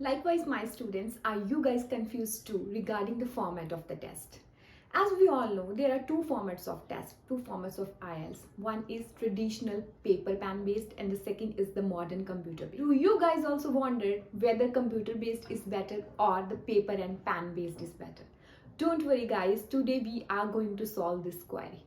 Likewise, my students, are you guys confused too regarding the format of the test? As we all know, there are two formats of test, two formats of IELTS. One is traditional paper pen based and the second is the modern computer based. Do you guys also wondered whether computer based is better or the paper and pen based is better? Don't worry guys, today we are going to solve this query.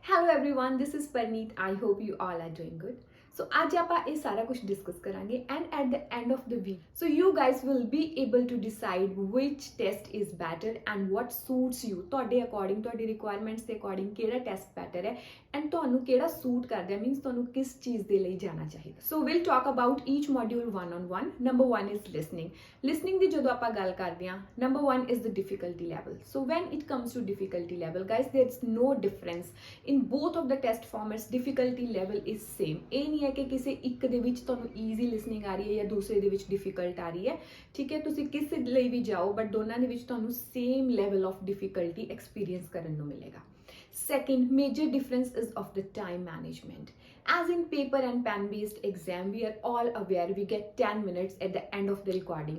Hello everyone, this is Parneet. I hope you all are doing good. So आज ਆਪਾਂ ਇਹ ਸਾਰਾ ਕੁਝ discuss ਕਰਾਂਗੇ and at the end of the week so you guys will be able to decide which test is better and what suits you ਤੁਹਾਡੇ according ਤੁਹਾਡੀ requirements ਦੇ according ਕਿਹੜਾ ਟੈਸਟ ਬੈਟਰ ਹੈ and ਤੁਹਾਨੂੰ ਕਿਹੜਾ ਸੂਟ ਕਰਦਾ means ਤੁਹਾਨੂੰ ਕਿਸ ਚੀਜ਼ ਦੇ ਲਈ ਜਾਣਾ ਚਾਹੀਦਾ so we'll talk about each module one on one. Number 1 is listening ਦੀ ਜਦੋਂ ਆਪਾਂ ਗੱਲ ਕਰਦੇ ਹਾਂ number 1 is the difficulty level. So when it comes to difficulty level guys, there's no difference in both of the test formats. Difficulty level is same. ਇਹ ਨਹੀਂ ਹੈ ਕਿ ਕਿਸੇ ਇੱਕ ਦੇ ਵਿੱਚ ਤੁਹਾਨੂੰ ਈਜ਼ੀ ਲਿਸਨਿੰਗ ਆ ਰਹੀ ਹੈ ਜਾਂ ਦੂਸਰੇ ਦੇ ਵਿੱਚ ਡਿਫਿਕਲਟ ਆ ਰਹੀ ਹੈ, ਠੀਕ ਹੈ, ਤੁਸੀਂ ਕਿਸੇ ਲਈ ਵੀ ਜਾਓ ਬਟ ਦੋਨਾਂ ਦੇ ਵਿੱਚ ਤੁਹਾਨੂੰ same level of difficulty experience ਕਰਨ ਨੂੰ ਮਿਲੇਗਾ. Second major difference is of the time management. As in paper and pen based exam, we are all aware we get 10 minutes at the end of the recording.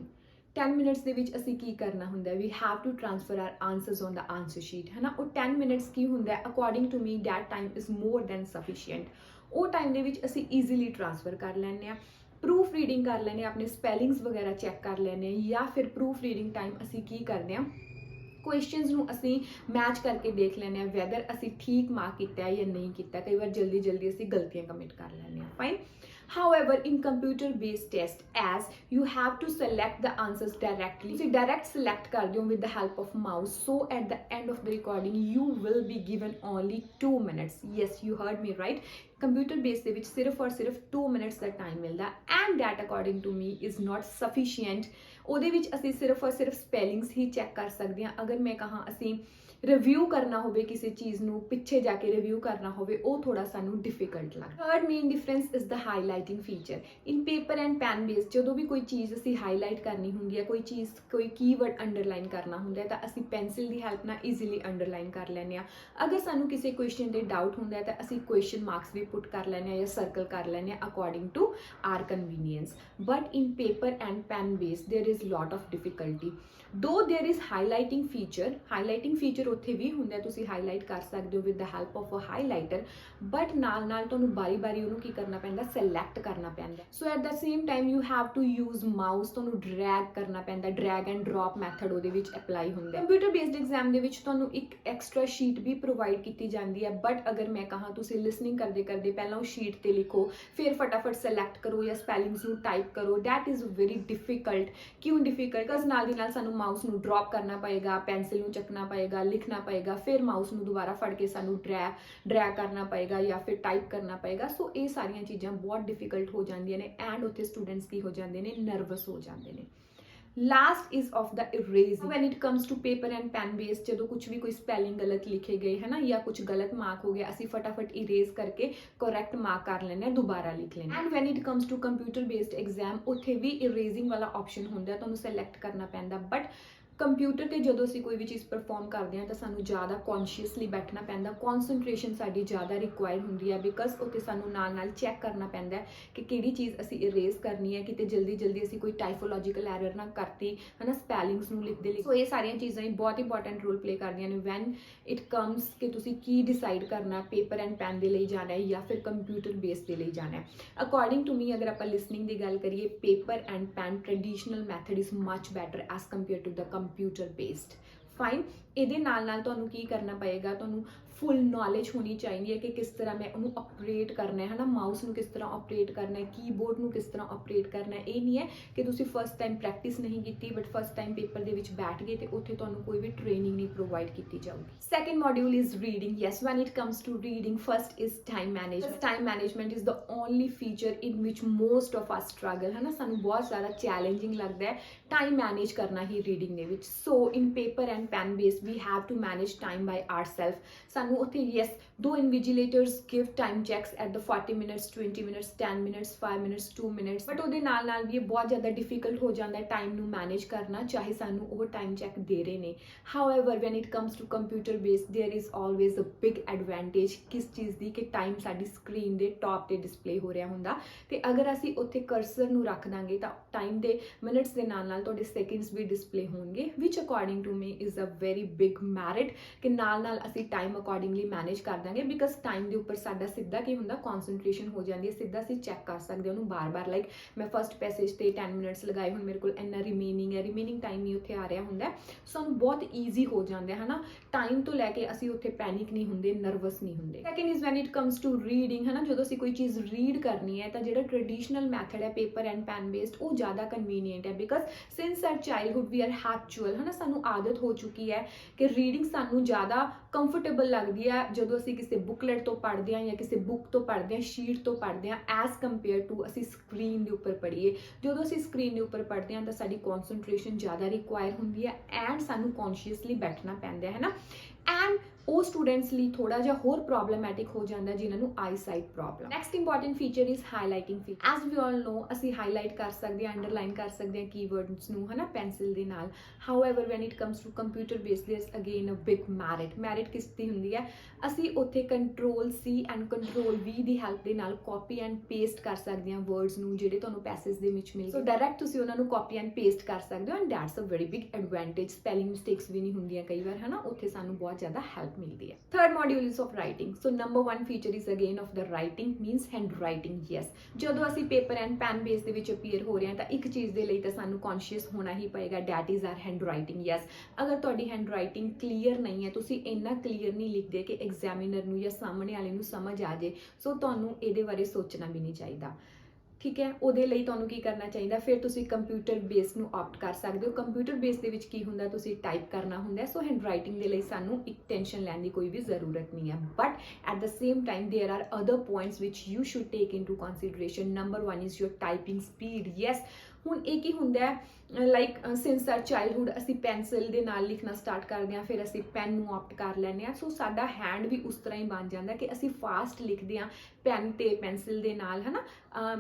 10 minutes ਦੇ ਵਿੱਚ ਅਸੀਂ ਕੀ ਕਰਨਾ ਹੁੰਦਾ ਹੈ, we have to transfer our answers on the answer sheet, ਹੈ ਨਾ. ਉਹ 10 minutes ਕੀ ਹੁੰਦਾ ਹੈ, according to me that time is more than sufficient. ਉਹ ਟਾਈਮ ਦੇ ਵਿੱਚ ਅਸੀਂ ਈਜ਼ੀਲੀ ਟ੍ਰਾਂਸਫਰ ਕਰ ਲੈਂਦੇ ਹਾਂ, ਪ੍ਰੂਫ ਰੀਡਿੰਗ ਕਰ ਲੈਂਦੇ ਹਾਂ, ਆਪਣੇ ਸਪੈਲਿੰਗਸ ਵਗੈਰਾ ਚੈੱਕ ਕਰ ਲੈਂਦੇ ਹਾਂ, ਜਾਂ ਫਿਰ ਪ੍ਰੂਫ ਰੀਡਿੰਗ ਟਾਈਮ ਅਸੀਂ ਕੀ ਕਰਦੇ ਹਾਂ, ਕੁਐਸਚਨਸ ਨੂੰ ਅਸੀਂ ਮੈਚ ਕਰਕੇ ਦੇਖ ਲੈਂਦੇ ਹਾਂ ਵੈਦਰ ਅਸੀਂ ਠੀਕ ਮਾਰਕ ਕੀਤਾ ਹੈ ਜਾਂ ਨਹੀਂ ਕੀਤਾ. ਕਈ ਵਾਰ ਜਲਦੀ ਅਸੀਂ ਗਲਤੀਆਂ ਕਮਿਟ ਕਰ ਲੈਂਦੇ ਹਾਂ, fine. However, in computer-based test, as you have to select the answers directly, so direct select kar diyo with the help of mouse. So at the end of the recording, you will be given only 2 minutes. Yes, you heard me right. Computer-based ਦੇ ਵਿੱਚ ਸਿਰਫ ਔਰ ਸਿਰਫ 2 minutes ਦਾ time ਮਿਲਦਾ and that according to me is not sufficient. ਉਹਦੇ ਵਿੱਚ ਅਸੀਂ ਸਿਰਫ ਔਰ ਸਿਰਫ ਸਪੈਲਿੰਗਸ ਹੀ ਚੈੱਕ ਕਰ ਸਕਦੇ ਹਾਂ. ਅਗਰ ਮੈਂ ਕਹਾਂ ਅਸੀਂ ਰਿਵਿਊ ਕਰਨਾ ਹੋਵੇ ਕਿਸੇ ਚੀਜ਼ ਨੂੰ, ਪਿੱਛੇ ਜਾ ਕੇ ਰਿਵਿਊ ਕਰਨਾ ਹੋਵੇ, ਉਹ ਥੋੜਾ ਸਾਨੂੰ ਡਿਫਿਕਲਟ ਲੱਗਦਾ. Third main difference is the highlighting feature. In paper and pen base ਜਦੋਂ ਵੀ ਕੋਈ ਚੀਜ਼ ਅਸੀਂ ਹਾਈਲਾਈਟ ਕਰਨੀ ਹੁੰਦੀ ਹੈ, ਕੋਈ ਕੀਵਰਡ ਅੰਡਰਲਾਈਨ ਕਰਨਾ ਹੁੰਦਾ ਹੈ ਤਾਂ ਅਸੀਂ ਪੈਨਸਿਲ ਦੀ ਹੈਲਪ ਨਾਲ ਈਜ਼ੀਲੀ ਅੰਡਰਲਾਈਨ ਕਰ ਲੈਂਦੇ ਹਾਂ. ਅਗਰ ਸਾਨੂੰ ਕਿਸੇ ਕੁਐਸਚਨ ਤੇ ਡਾਊਟ ਹੁੰਦਾ ਹੈ ਤਾਂ ਅਸੀਂ ਕੁਐਸਚਨ ਮਾਰਕਸ ਵੀ ਪੁੱਟ ਕਰ ਲੈਂਦੇ ਹਾਂ ਜਾਂ ਸਰਕਲ ਕਰ ਲੈਂਦੇ ਹਾਂ according to our convenience. But in paper and pen base there is lot of difficulty. Though there is highlighting feature ਉੱਥੇ ਵੀ ਹੁੰਦਾ, ਤੁਸੀਂ ਹਾਈਲਾਈਟ ਕਰ ਸਕਦੇ ਹੋ with the help of a highlighter, but ਨਾਲ ਤੁਹਾਨੂੰ ਬਾਰੀ ਉਹਨੂੰ ਕੀ ਕਰਨਾ ਪੈਂਦਾ, ਸਿਲੈਕਟ ਕਰਨਾ ਪੈਂਦਾ. So at the same time you have to use mouse, ਤੁਹਾਨੂੰ ਡਰੈਗ ਕਰਨਾ ਪੈਂਦਾ, ਡਰੈਗ ਐਂਡ ਡ੍ਰੌਪ ਮੈਥਡ ਉਹਦੇ ਵਿੱਚ ਅਪਲਾਈ ਹੁੰਦਾ. ਕੰਪਿਊਟਰ ਬੇਸਡ ਐਗਜ਼ਾਮ ਦੇ ਵਿੱਚ ਤੁਹਾਨੂੰ ਇੱਕ ਐਕਸਟਰਾ ਸ਼ੀਟ ਵੀ ਪ੍ਰੋਵਾਈਡ ਕੀਤੀ ਜਾਂਦੀ ਹੈ, ਬਟ ਅਗਰ ਮੈਂ ਕਹਾਂ ਤੁਸੀਂ ਲਿਸਨਿੰਗ ਕਰਦੇ ਪਹਿਲਾਂ ਉਹ ਸ਼ੀਟ ਤੇ ਲਿਖੋ, ਫਿਰ ਫਟਾਫਟ ਸਿਲੈਕਟ ਕਰੋ ਜਾਂ ਸਪੈਲਿੰਗਸ ਨੂੰ ਟਾਈਪ ਕਰੋ, ਦੈਟ ਇਜ਼ ਵੈਰੀ ਡਿਫਿਕਲਟ. ਕਿਉਂ ਡਿਫਿਕਲਟ? ਬਿਕਾਜ਼ ਨਾਲ ਦੀ ਨਾਲ ਸਾਨੂੰ ਮਾਊਸ ਨੂੰ ਡ੍ਰੌਪ ਕਰਨਾ ਪਏਗਾ, ਪੈਨਸਿਲ ਨੂੰ ਚੱਕਣਾ ਪਏਗਾ, ਲਿਖਣਾ ਪਏਗਾ, ਫਿਰ ਮਾਊਸ ਨੂੰ ਦੁਬਾਰਾ ਫੜ ਕੇ ਸਾਨੂੰ ਡਰੈਗ ਕਰਨਾ ਪਏਗਾ ਜਾਂ ਫਿਰ ਟਾਈਪ ਕਰਨਾ ਪਏਗਾ. ਸੋ ਇਹ ਸਾਰੀਆਂ ਚੀਜ਼ਾਂ ਬਹੁਤ ਡਿਫਿਕਲਟ ਹੋ ਜਾਂਦੀਆਂ ਨੇ ਐਂਡ ਉੱਥੇ ਸਟੂਡੈਂਟਸ ਕੀ ਹੋ ਜਾਂਦੇ ਨੇ, ਨਰਵਸ ਹੋ ਜਾਂਦੇ ਨੇ. Last is of the erasing. When it comes to paper and pen base, ਜਦੋਂ ਕੁਝ ਵੀ ਕੋਈ ਸਪੈਲਿੰਗ ਗਲਤ ਲਿਖੇ ਗਏ ਹੈ ਨਾ ਜਾਂ ਕੁਝ ਗਲਤ ਮਾਰਕ ਹੋ ਗਿਆ, ਅਸੀਂ ਫਟਾਫਟ ਇਰੇਜ਼ ਕਰਕੇ ਕਰੈਕਟ ਮਾਰਕ ਕਰ ਲੈਂਦੇ ਹਾਂ, ਦੁਬਾਰਾ ਲਿਖ ਲੈਂਦੇ ਹਾਂ. And when it comes to computer based exam, ਉੱਥੇ ਵੀ ਇਰੇਜ਼ਿੰਗ ਵਾਲਾ ਆਪਸ਼ਨ ਹੁੰਦਾ, ਤੁਹਾਨੂੰ ਸਿਲੈਕਟ ਕਰਨਾ ਪੈਂਦਾ. ਬਟ ਕੰਪਿਊਟਰ ਤੇ ਜਦੋਂ ਅਸੀਂ ਕੋਈ ਵੀ ਚੀਜ਼ ਪਰਫਾਰਮ ਕਰਦੇ ਹਾਂ ਤਾਂ ਸਾਨੂੰ ਜ਼ਿਆਦਾ ਕੌਨਸ਼ੀਅਸਲੀ ਬੈਠਣਾ ਪੈਂਦਾ, ਕੌਨਸਨਟ੍ਰੇਸ਼ਨ ਸਾਡੀ ਜ਼ਿਆਦਾ ਰਿਕੁਆਇਰ ਹੁੰਦੀ ਹੈ, ਬਿਕਾਜ਼ ਉੱਥੇ ਸਾਨੂੰ ਨਾਲ ਚੈੱਕ ਕਰਨਾ ਪੈਂਦਾ ਕਿ ਕਿਹੜੀ ਚੀਜ਼ ਅਸੀਂ ਇਰੇਜ਼ ਕਰਨੀ ਹੈ, ਕਿਤੇ ਜਲਦੀ ਅਸੀਂ ਕੋਈ ਟਾਈਪੋਲੋਜੀਕਲ ਐਰਰ ਨਾ ਕਰਤੀ ਹੈ ਨਾ, ਸਪੈਲਿੰਗਸ ਨੂੰ ਲਿਖਦੇ ਲਈ. ਸੋ ਇਹ ਸਾਰੀਆਂ ਚੀਜ਼ਾਂ ਹੀ ਬਹੁਤ ਇੰਪੋਰਟੈਂਟ ਰੋਲ ਪਲੇ ਕਰਦੀਆਂ ਨੇ ਵੈਨ ਇਟ ਕਮਸ ਕਿ ਤੁਸੀਂ ਕੀ ਡਿਸਾਈਡ ਕਰਨਾ, ਪੇਪਰ ਐਂਡ ਪੈਨ ਦੇ ਲਈ ਜਾਣਾ ਹੈ ਜਾਂ ਫਿਰ ਕੰਪਿਊਟਰ ਬੇਸ ਦੇ ਲਈ ਜਾਣਾ ਹੈ. ਅਕੋਰਡਿੰਗ ਟੂ ਮੀ, ਅਗਰ ਆਪਾਂ ਲਿਸਨਿੰਗ ਦੀ ਗੱਲ ਕਰੀਏ, paper and pen traditional method is much better as compare to the computer based. Fine. ਇਹਦੇ ਨਾਲ ਤੁਹਾਨੂੰ ਕੀ ਕਰਨਾ ਪਏਗਾ, ਤੁਹਾਨੂੰ ਫੁੱਲ ਨੌਲੇਜ ਹੋਣੀ ਚਾਹੀਦੀ ਹੈ ਕਿ ਕਿਸ ਤਰ੍ਹਾਂ ਮੈਂ ਉਹਨੂੰ ਆਪਰੇਟ ਕਰਨਾ ਹੈ ਨਾ, ਮਾਊਸ ਨੂੰ ਕਿਸ ਤਰ੍ਹਾਂ ਆਪਰੇਟ ਕਰਨਾ ਹੈ, ਕੀਬੋਰਡ ਨੂੰ ਕਿਸ ਤਰ੍ਹਾਂ ਆਪਰੇਟ ਕਰਨਾ ਹੈ. ਇਹ ਨਹੀਂ ਹੈ ਕਿ ਤੁਸੀਂ ਫਸਟ ਟਾਈਮ ਪ੍ਰੈਕਟਿਸ ਨਹੀਂ ਕੀਤੀ ਬਟ ਫਸਟ ਟਾਈਮ ਪੇਪਰ ਦੇ ਵਿੱਚ ਬੈਠ ਗਏ ਤੇ ਉੱਥੇ ਤੁਹਾਨੂੰ ਕੋਈ ਵੀ ਟ੍ਰੇਨਿੰਗ ਨਹੀਂ ਪ੍ਰੋਵਾਈਡ ਕੀਤੀ ਜਾਊਗੀ. Second module is reading. Yes, when it comes to reading, first is time management. Time management is the only feature in which most of us struggle, ਹੈ ਨਾ. ਸਾਨੂੰ ਬਹੁਤ ਜ਼ਿਆਦਾ ਚੈਲੰਜਿੰਗ ਲੱਗਦਾ ਹੈ ਟਾਈਮ ਮੈਨੇਜ ਕਰਨਾ ਹੀ ਰੀਡਿੰਗ ਦੇ ਵਿੱਚ. So in paper and pen base we have to manage time by ourself. ਸਾਨੂੰ ਉੱਥੇ yes Though invigilators give time checks at the 40 minutes, 20 minutes, 10 minutes, 5 minutes, 2 minutes, but ਉਹਦੇ ਨਾਲ ਵੀ ਇਹ ਬਹੁਤ ਜ਼ਿਆਦਾ difficult ਹੋ ਜਾਂਦਾ ਹੈ time ਨੂੰ manage ਕਰਨਾ, ਚਾਹੇ ਸਾਨੂੰ ਉਹ time check ਦੇ ਰਹੇ ਨੇ। However, when it comes to computer based, there is always a big advantage ਕਿਸ ਚੀਜ਼ ਦੀ, ਕਿ time ਸਾਡੀ screen ਦੇ top ਤੇ display ਹੋ ਰਿਹਾ ਹੁੰਦਾ, ਤੇ ਅਗਰ ਅਸੀਂ ਉੱਥੇ cursor ਨੂੰ ਰੱਖ ਦਾਂਗੇ ਤਾਂ time ਦੇ minutes ਦੇ ਨਾਲ ਤੁਹਾਡੇ seconds ਵੀ display ਹੋਣਗੇ, which according to me is a very big merit, ਕਿ ਨਾਲ ਅਸੀਂ time accordingly manage ਕਰ ਦਾਂਗੇ, ਬਿਕਾਜ਼ ਟਾਈਮ ਦੇ ਉੱਪਰ ਸਾਡਾ ਸਿੱਧਾ ਕੀ ਹੁੰਦਾ, ਕਨਸੈਂਟਰੇਸ਼ਨ ਹੋ ਜਾਂਦੀ ਹੈ, ਸਿੱਧਾ ਅਸੀਂ ਚੈੱਕ ਕਰ ਸਕਦੇ ਹਾਂ ਉਹਨੂੰ ਬਾਰ-ਬਾਰ, ਲਾਈਕ ਮੈਂ ਫਸਟ ਪੈਸੇਜ ਤੇ 10 ਮਿੰਟਸ ਲਗਾਏ, ਹੁਣ ਮੇਰੇ ਕੋਲ ਇੰਨਾ ਰਿਮੇਨਿੰਗ ਟਾਈਮ ਹੀ ਉੱਥੇ ਆ ਰਿਹਾ ਹੁੰਦਾ, ਸਾਨੂੰ ਬਹੁਤ ਈਜ਼ੀ ਹੋ ਜਾਂਦਾ ਹੈ ਨਾ, ਟਾਈਮ ਤੋਂ ਲੈ ਕੇ ਅਸੀਂ ਉੱਥੇ ਪੈਨਿਕ ਨਹੀਂ ਹੁੰਦੇ, ਨਰਵਸ ਨਹੀਂ ਹੁੰਦੇ। Second is when it comes to reading, ਹੈ ਨਾ, ਜਦੋਂ ਅਸੀਂ ਕੋਈ ਚੀਜ਼ ਰੀਡ ਕਰਨੀ ਹੈ ਤਾਂ ਜਿਹੜਾ ਟ੍ਰੈਡੀਸ਼ਨਲ ਮੈਥਡ ਹੈ ਪੇਪਰ ਐਂਡ ਪੈਨ ਬੇਸਡ, ਉਹ ਜ਼ਿਆਦਾ ਕਨਵੀਨੀਅੰਟ ਹੈ, because since our childhood we are habitual, ਹੈ ਨਾ, ਸਾਨੂੰ ਆਦਤ ਹੋ ਚੁੱਕੀ ਹੈ ਕਿ ਰੀਡਿੰਗ ਸਾਨੂੰ ਜ਼ਿਆਦਾ ਕੰਫਰਟੇਬਲ ਲੱਗਦੀ ਹੈ ਜਦੋਂ ਅਸੀਂ ਕਿਸੇ ਬੁਕਲੈਟ ਤੋਂ ਪੜ੍ਹਦੇ ਹਾਂ ਜਾਂ ਕਿਸੇ ਬੁੱਕ ਤੋਂ ਪੜ੍ਹਦੇ ਹਾਂ, ਸ਼ੀਟ ਤੋਂ ਪੜ੍ਹਦੇ ਹਾਂ, ਐਜ਼ ਕੰਪੇਅਰ ਟੂ ਅਸੀਂ ਸਕਰੀਨ ਦੇ ਉੱਪਰ ਪੜ੍ਹੀਏ। ਜਦੋਂ ਅਸੀਂ ਸਕਰੀਨ ਦੇ ਉੱਪਰ ਪੜ੍ਹਦੇ ਹਾਂ ਤਾਂ ਸਾਡੀ ਕਨਸੈਂਟਰੇਸ਼ਨ ਜ਼ਿਆਦਾ ਰਿਕੁਆਇਰ ਹੁੰਦੀ ਹੈ ਐਂਡ ਸਾਨੂੰ ਕੌਨਸ਼ੀਅਸਲੀ ਬੈਠਣਾ ਪੈਂਦਾ ਹੈ ਨਾ, ਐਂਡ ਉਹ ਸਟੂਡੈਂਟਸ ਲਈ ਥੋੜਾ ਜਿਹਾ ਹੋਰ ਪ੍ਰੋਬਲਮੈਟਿਕ ਹੋ ਜਾਂਦਾ ਜਿਨ੍ਹਾਂ ਨੂੰ eyesight problem. Next important feature is highlighting feature. As we all know, ਅਸੀਂ ਹਾਈਲਾਈਟ ਕਰ ਸਕਦੇ ਹਾਂ, ਅੰਡਰਲਾਈਨ ਕਰ ਸਕਦੇ ਹਾਂ ਕੀਵਰਡਸ ਨੂੰ, ਹੈ ਨਾ, ਪੈਨਸਿਲ ਦੇ ਨਾਲ। However when it comes to computer based, there is again a big merit ਕਿਸ ਦੀ ਹੁੰਦੀ ਹੈ, ਅਸੀਂ ਉੱਥੇ Ctrl+C and Ctrl+V the help ਦੇ ਨਾਲ ਕਾਪੀ ਐਂਡ ਪੇਸਟ ਕਰ ਸਕਦੇ ਹਾਂ ਵਰਡਸ ਨੂੰ ਜਿਹੜੇ ਤੁਹਾਨੂੰ ਪੈਸੇਜ ਦੇ ਵਿੱਚ ਮਿਲ, ਸੋ ਡਾਇਰੈਕਟ ਤੁਸੀਂ ਉਹਨਾਂ ਨੂੰ ਕਾਪੀ ਐਂਡ ਪੇਸਟ ਕਰ ਸਕਦੇ ਹੋ, and that's a very big advantage. Spelling mistakes ਵੀ ਨਹੀਂ ਹੁੰਦੀਆਂ ਕਈ ਵਾਰ, ਹੈ ਨਾ, ਉੱਥੇ ਸਾਨੂੰ ਬਹੁਤ ਜ਼ਿਆਦਾ ਹੈਲਪ ਮਿਲਦੀ ਹੈ। Third module is of writing. So number 1 feature is again of the writing, means hand writing. Yes, ਜਦੋਂ ਅਸੀਂ ਪੇਪਰ ਐਂਡ ਪੈਨ ਬੇਸ ਦੇ ਵਿੱਚ ਅਪੀਅਰ ਹੋ ਰਹੇ ਹਾਂ ਤਾਂ ਇੱਕ ਚੀਜ਼ ਦੇ ਲਈ ਤਾਂ ਸਾਨੂੰ ਕੌਨਸ਼ੀਅਸ ਹੋਣਾ ਹੀ ਪਏਗਾ, that is our handwriting. Yes, ਅਗਰ ਤੁਹਾਡੀ ਹੈਂਡ ਰਾਈਟਿੰਗ ਕਲੀਅਰ ਨਹੀਂ ਹੈ, ਤੁਸੀਂ ਇੰਨਾ ਕਲੀਅਰ ਨਹੀਂ ਲਿਖਦੇ ਕਿ ਐਗਜ਼ਾਮੀਨਰ ਨੂੰ ਜਾਂ ਸਾਹਮਣੇ ਵਾਲੇ ਨੂੰ ਸਮਝ ਆ ਜੇ, ਸੋ ਤੁਹਾਨੂੰ ਇਹਦੇ ਬਾਰੇ ਸੋਚਣਾ ਵੀ ਨਹੀਂ ਚਾਹੀਦਾ, ਠੀਕ ਹੈ। ਉਹਦੇ ਲਈ ਤੁਹਾਨੂੰ ਕੀ ਕਰਨਾ ਚਾਹੀਦਾ, ਫਿਰ ਤੁਸੀਂ ਕੰਪਿਊਟਰ ਬੇਸ ਨੂੰ ਆਪਟ ਕਰ ਸਕਦੇ ਹੋ। ਕੰਪਿਊਟਰ ਬੇਸ ਦੇ ਵਿੱਚ ਕੀ ਹੁੰਦਾ, ਤੁਸੀਂ ਟਾਈਪ ਕਰਨਾ ਹੁੰਦਾ, ਸੋ ਹੈਂਡ ਰਾਈਟਿੰਗ ਦੇ ਲਈ ਸਾਨੂੰ ਇੱਕ ਟੈਨਸ਼ਨ ਲੈਣ ਦੀ ਕੋਈ ਵੀ ਜ਼ਰੂਰਤ ਨਹੀਂ ਹੈ। But at the same time there are other points which you should take into consideration. Number 1 is your typing speed. Yes, ਹੁਣ ਇਹ ਕੀ ਹੁੰਦਾ ਹੈ, ਲਾਈਕ ਸਿੰਸ ਆਰ ਚਾਈਲਡਹੁੱਡ ਅਸੀਂ ਪੈਨਸਿਲ ਦੇ ਨਾਲ ਲਿਖਣਾ ਸਟਾਰਟ ਕਰਦੇ ਹਾਂ, ਫਿਰ ਅਸੀਂ ਪੈਨ ਨੂੰ ਆਪਟ ਕਰ ਲੈਂਦੇ ਹਾਂ, ਸੋ ਸਾਡਾ ਹੈਂਡ ਵੀ ਉਸ ਤਰ੍ਹਾਂ ਹੀ ਬਣ ਜਾਂਦਾ ਕਿ ਅਸੀਂ ਫਾਸਟ ਲਿਖਦੇ ਹਾਂ ਪੈਨ ਤੇ ਪੈਨਸਿਲ ਦੇ ਨਾਲ, ਹੈ ਨਾ,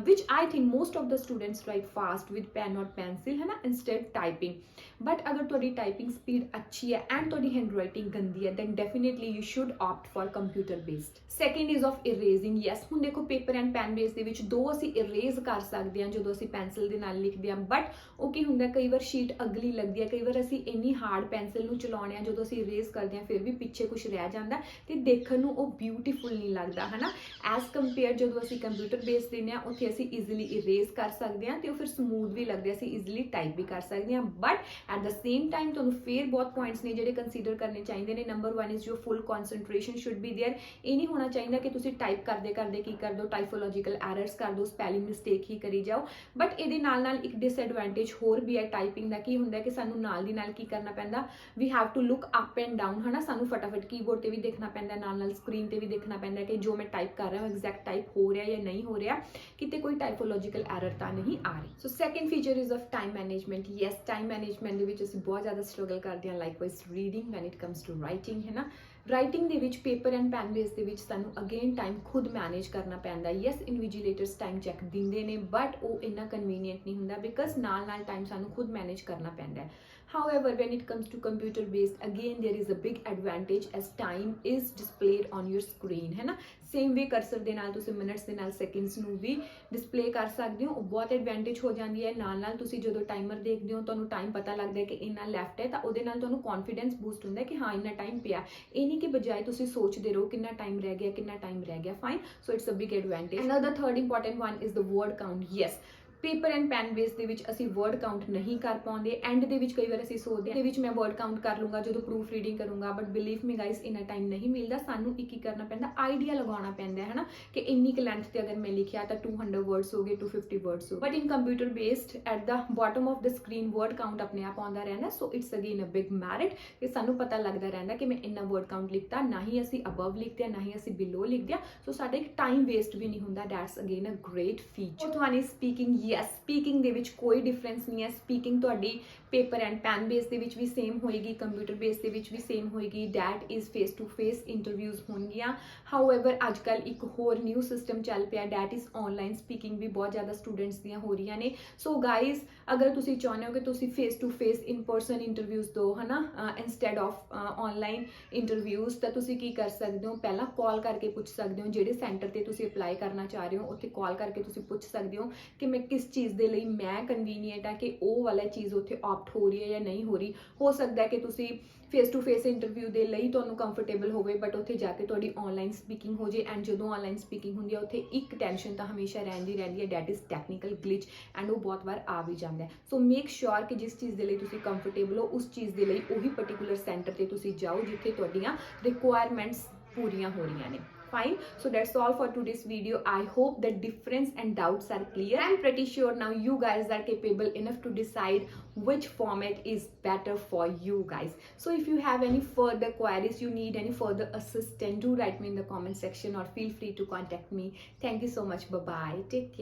which I think most of the students write fast with pen or pencil, ਹੈ ਨਾ, ਇੰਸਟੈਡ ਟਾਈਪਿੰਗ। ਬਟ ਅਗਰ ਤੁਹਾਡੀ ਟਾਈਪਿੰਗ ਸਪੀਡ ਅੱਛੀ ਹੈ ਐਂਡ ਤੁਹਾਡੀ ਹੈਂਡ ਰਾਈਟਿੰਗ ਗੰਦੀ ਹੈ, then definitely you should opt for computer based. Second is of erasing. Yes, ਹੁਣ ਦੇਖੋ ਪੇਪਰ ਐਂਡ ਪੈਨ ਬੇਸ ਦੇ ਵਿੱਚ ਦੋ ਅਸੀਂ ਇਰੇਜ਼ ਕਰ ਸਕਦੇ ਹਾਂ ਜਦੋਂ ਅਸੀਂ ਪੈਨਸਿਲ ਦੇ ਨਾਲ ਲਿਖਦੇ ਹਾਂ, ਬਟ ਉਹ ਕੀ ਹੁੰਦਾ, ਕਈ ਵਾਰ ਸ਼ੀਟ ਅਗਲੀ ਲੱਗਦੀ ਹੈ, ਕਈ ਵਾਰ ਅਸੀਂ ਇੰਨੀ ਹਾਰਡ ਪੈਨਸਿਲ ਨੂੰ ਚਲਾਉਂਦੇ ਹਾਂ, ਜਦੋਂ ਅਸੀਂ ਇਰੇਜ਼ ਕਰਦੇ ਹਾਂ ਫਿਰ ਵੀ ਪਿੱਛੇ ਕੁਝ ਰਹਿ ਜਾਂਦਾ ਤੇ ਦੇਖਣ ਨੂੰ ਉਹ ਬਿਊਟੀਫੁਲ ਨਹੀਂ ਲੱਗਦਾ, ਹੈ ਨਾ, ਐਜ਼ ਕੰਪੇਅਰ ਜਦੋਂ ਅਸੀਂ ਕੰਪਿਊਟਰ ਬੇਸ ਦਿੰਦੇ ਹਾਂ ਉੱਥੇ ਅਸੀਂ ਈਜ਼ੀਲੀ ਇਰੇਜ਼ ਕਰ ਸਕਦੇ ਹਾਂ ਤੇ ਉਹ ਫਿਰ ਸਮੂਥ ਵੀ ਲੱਗਦੇ, ਅਸੀਂ ਈਜ਼ੀਲੀ ਟਾਈਪ ਵੀ ਕਰ ਸਕਦੇ ਹਾਂ। But at the same time ਤੁਹਾਨੂੰ ਫਿਰ ਬਹੁਤ ਪੁਆਇੰਟਸ ਨੇ ਜਿਹੜੇ ਕੰਸੀਡਰ ਕਰਨੇ ਚਾਹੀਦੇ ਨੇ। Number 1 is your full concentration should be there. ਇਹ ਨਹੀਂ ਹੋਣਾ ਚਾਹੀਦਾ ਕਿ ਤੁਸੀਂ ਟਾਈਪ ਕਰਦੇ ਕੀ ਕਰ ਦਿਓ, ਟਾਈਪੋਲੋਜੀਕਲ ਐਰਰਸ ਕਰ ਦਿਓ, ਸਪੈਲਿੰਗ ਮਿਸਟੇਕ ਹੀ ਕਰੀ ਜਾਓ। ਬਟ ਇਹਦੇ ਨਾਲ ਇੱਕ ਡਿਸਐਡਵਾਂਟੇਜ ਹੋਰ ਵੀ ਹੈ ਟਾਈਪਿੰਗ ਦਾ। ਕੀ ਹੁੰਦਾ ਕਿ ਸਾਨੂੰ ਨਾਲ ਦੀ ਨਾਲ ਕੀ ਕਰਨਾ ਪੈਂਦਾ, we have to look up and down, ਹੈ ਨਾ, ਸਾਨੂੰ ਫਟਾਫਟ ਕੀਬੋਰਡ ਤੇ ਵੀ ਦੇਖਣਾ ਪੈਂਦਾ, ਨਾਲ ਸਕਰੀਨ ਤੇ ਵੀ ਦੇਖਣਾ ਪੈਂਦਾ ਕਿ ਜੋ ਮੈਂ ਟਾਈਪ ਕਰ ਰਿਹਾ ਹਾਂ ਐਗਜ਼ੈਕਟ ਟਾਈਪ ਹੋ ਰਿਹਾ ਜਾਂ ਨਹੀਂ ਹੋ ਰਿਹਾ, ਕਿਤੇ ਕੋਈ ਟਾਈਪੋਲੋਜੀਕਲ ਐਰਰ ਤਾਂ ਨਹੀਂ ਆ ਰਹੀ। So second feature is of time management. Yes, time management ਦੇ ਵਿੱਚ ਅਸੀਂ ਬਹੁਤ ਜ਼ਿਆਦਾ ਸਟਰਗਲ ਕਰਦੇ ਹਾਂ, likewise reading when it comes to writing, ਹੈ ਨਾ। ਰਾਈਟਿੰਗ ਦੇ ਵਿੱਚ ਪੇਪਰ ਐਂਡ ਪੈਨ ਬੇਸ ਦੇ ਵਿੱਚ ਸਾਨੂੰ ਅਗੇਨ ਟਾਈਮ ਖੁਦ ਮੈਨੇਜ ਕਰਨਾ ਪੈਂਦਾ। ਯੈਸ, ਇਨਵੀਜੀਲੇਟਰਸ ਟਾਈਮ ਚੈੱਕ ਦਿੰਦੇ ਨੇ, ਬਟ ਉਹ ਇੰਨਾ ਕਨਵੀਨੀਅੰਟ ਨਹੀਂ ਹੁੰਦਾ ਬਿਕਾਜ਼ ਨਾਲ ਟਾਈਮ ਸਾਨੂੰ ਖੁਦ ਮੈਨੇਜ ਕਰਨਾ ਪੈਂਦਾ ਹੈ। However, when it comes to computer based, again there is a big advantage as time is displayed on your screen, है ना। same way cursor ਦੇ ਨਾਲ ਤੁਸੀਂ ਮਿੰਟਸ ਦੇ ਨਾਲ ਸੈਕਿੰਡਸ ਨੂੰ ਵੀ ਡਿਸਪਲੇ ਕਰ ਸਕਦੇ ਹੋ, ਉਹ ਬਹੁਤ ਐਡਵਾਂਟੇਜ ਹੋ ਜਾਂਦੀ ਹੈ। ਨਾਲ ਤੁਸੀਂ ਜਦੋਂ ਟਾਈਮਰ ਦੇਖਦੇ ਹੋ ਤੁਹਾਨੂੰ ਟਾਈਮ ਪਤਾ ਲੱਗਦਾ ਹੈ ਕਿ ਇੰਨਾ ਲੈਫਟ ਹੈ, ਤਾਂ ਉਹਦੇ ਨਾਲ ਤੁਹਾਨੂੰ ਕੌਨਫੀਡੈਂਸ ਬੂਸਟ ਹੁੰਦਾ ਹੈ ਕਿ ਹਾਂ ਇੰਨਾ ਟਾਈਮ ਪਿਆ। ਇਹ ਨਹੀਂ ਕਿ ਬਜਾਏ ਤੁਸੀਂ ਸੋਚਦੇ ਰਹੋ ਕਿੰਨਾ ਟਾਈਮ ਰਹਿ ਗਿਆ fine. So it's a big advantage. Another third important one is the word count. Yes, paper and pen base ਦੇ ਵਿੱਚ ਅਸੀਂ ਵਰਡ ਕਾਊਂਟ ਨਹੀਂ ਕਰ ਪਾਉਂਦੇ। ਐਂਡ ਦੇ ਵਿੱਚ ਕਈ ਵਾਰ ਅਸੀਂ ਸੋਚਦੇ ਹਾਂ ਦੇ ਵਿੱਚ ਮੈਂ ਵਰਡ ਕਾਊਂਟ ਕਰ ਲੂੰਗਾ ਜਦੋਂ ਪ੍ਰੂਫ ਰੀਡਿੰਗ ਕਰੂੰਗਾ, ਬਟ ਬਿਲੀਵ ਮੀ ਗਾਈਸ ਇੰਨਾ ਟਾਈਮ ਨਹੀਂ ਮਿਲਦਾ। ਸਾਨੂੰ ਇੱਕ ਕਰਨਾ ਪੈਂਦਾ, ਆਈਡੀਆ ਲਗਾਉਣਾ ਪੈਂਦਾ ਹੈ ਨਾ, ਕਿ ਇੰਨੀ ਕੁ ਲੈਂਥ ਤੇ ਅਗਰ ਮੈਂ ਲਿਖਿਆ ਤਾਂ 200 ਵਰਡਸ ਹੋ ਗਏ, 250 ਵਰਡਸ ਹੋ ਗਏ। But in computer based at the bottom of the screen word count ਆਪਣੇ ਆਪ ਆਉਂਦਾ ਰਹਿੰਦਾ। So it's again a big merit ਕਿ ਸਾਨੂੰ ਪਤਾ ਲੱਗਦਾ ਰਹਿੰਦਾ ਕਿ ਮੈਂ ਇੰਨਾ ਵਰਡ ਕਾਊਂਟ ਲਿਖਤਾ, ਨਾ ਹੀ ਅਸੀਂ ਅਬਵ ਲਿਖਦੇ, ਨਾ ਹੀ ਅਸੀਂ ਬਿਲੋ ਲਿਖਦੇ। ਸੋ ਸਾਡਾ ਇੱਕ ਟਾਈਮ ਵੇਸਟ ਵੀ ਨਹੀਂ ਹੁੰਦਾ। That's again a great feature. Fourth one is speaking. Yes speaking ਦੇ ਵਿੱਚ ਕੋਈ ਡਿਫਰੈਂਸ ਨਹੀਂ ਹੈ। ਸਪੀਕਿੰਗ ਤੁਹਾਡੀ ਪੇਪਰ ਐਂਡ ਪੈਨ ਬੇਸ ਦੇ ਵਿੱਚ ਵੀ ਸੇਮ ਹੋਏਗੀ, ਕੰਪਿਊਟਰ ਬੇਸ ਦੇ ਵਿੱਚ ਵੀ ਸੇਮ ਹੋਏਗੀ। That is face to face interviews ਹੋਣਗੀਆਂ। ਹਾਊਐਵਰ ਅੱਜ ਕੱਲ੍ਹ ਇੱਕ ਹੋਰ ਨਿਊ ਸਿਸਟਮ ਚੱਲ ਪਿਆ, ਡੈਟ ਇਜ਼ ਆਨਲਾਈਨ ਸਪੀਕਿੰਗ ਵੀ ਬਹੁਤ ਜ਼ਿਆਦਾ ਸਟੂਡੈਂਟਸ ਦੀਆਂ ਹੋ ਰਹੀਆਂ ਨੇ। ਸੋ ਗਾਈਜ਼ ਅਗਰ ਤੁਸੀਂ ਚਾਹੁੰਦੇ ਹੋ ਕਿ ਤੁਸੀਂ face to face in person interviews ਦਿਓ ਹੈ ਨਾ ਇੰਸਟੈਡ ਆਫ ਆਨਲਾਈਨ ਇੰਟਰਵਿਊਜ਼, ਤਾਂ ਤੁਸੀਂ ਕੀ ਕਰ ਸਕਦੇ ਹੋ, ਪਹਿਲਾਂ ਕਾਲ ਕਰਕੇ ਪੁੱਛ ਸਕਦੇ ਹੋ। ਜਿਹੜੇ ਸੈਂਟਰ ਤੇ ਤੁਸੀਂ ਅਪਲਾਈ ਕਰਨਾ ਚਾਹ ਰਹੇ ਹੋ ਉੱਥੇ ਕਾਲ ਕਰਕੇ ਤੁਸੀਂ ਪੁੱਛ ਸਕਦੇ ਹੋ ਕਿ ਮੈਂ ਕਿਸ ਚੀਜ਼ ਦੇ ਲਈ ਮੈਂ ਕਨਵੀਨੀਅੰਟ ਆ, ਕਿ ਉਹ ਵਾਲਾ ਚੀਜ਼ ਉੱਥੇ ਆਪਟ ਹੋ ਰਹੀ ਹੈ ਜਾਂ ਨਹੀਂ ਹੋ ਰਹੀ। ਹੋ ਸਕਦਾ ਹੈ ਕਿ ਤੁਸੀਂ ਫੇਸ ਟੂ ਫੇਸ ਇੰਟਰਵਿਊ ਦੇ ਲਈ ਤੁਹਾਨੂੰ ਕੰਫਰਟੇਬਲ ਹੋਵੇ, ਬਟ ਉੱਥੇ ਜਾ ਕੇ ਤੁਹਾਡੀ ਆਨਲਾਈਨ ਸਪੀਕਿੰਗ ਹੋ ਜੇ। ਐਂਡ ਜਦੋਂ ਆਨਲਾਈਨ ਸਪੀਕਿੰਗ ਹੁੰਦੀ ਹੈ ਉੱਥੇ ਇੱਕ ਟੈਨਸ਼ਨ ਤਾਂ ਹਮੇਸ਼ਾ ਰਹਿੰਦੀ ਹੈ, that is technical glitch, and ਉਹ ਬਹੁਤ ਵਾਰ ਆ ਵੀ ਜਾਂਦਾ ਹੈ। ਸੋ ਮੇਕ ਸ਼ੋਰ ਕਿ ਜਿਸ ਚੀਜ਼ ਦੇ ਲਈ ਤੁਸੀਂ ਕੰਫਰਟੇਬਲ ਹੋ ਉਸ ਚੀਜ਼ ਦੇ ਲਈ ਉਹੀ ਪਰਟੀਕੂਲਰ ਸੈਂਟਰ ਤੇ ਤੁਸੀਂ ਜਾਓ ਜਿੱਥੇ ਤੁਹਾਡੀਆਂ ਰਿਕੁਆਇਰਮੈਂਟਸ ਪੂਰੀਆਂ ਹੋ ਰਹੀਆਂ ਨੇ। Fine, so that's all for today's video. I hope the difference and doubts are clear. I'm pretty sure now you guys are capable enough to decide which format is better for you guys. So if you have any further queries, you need any further assistance, do write me in the comment section or feel free to contact me. Thank you so much. Bye bye, take care.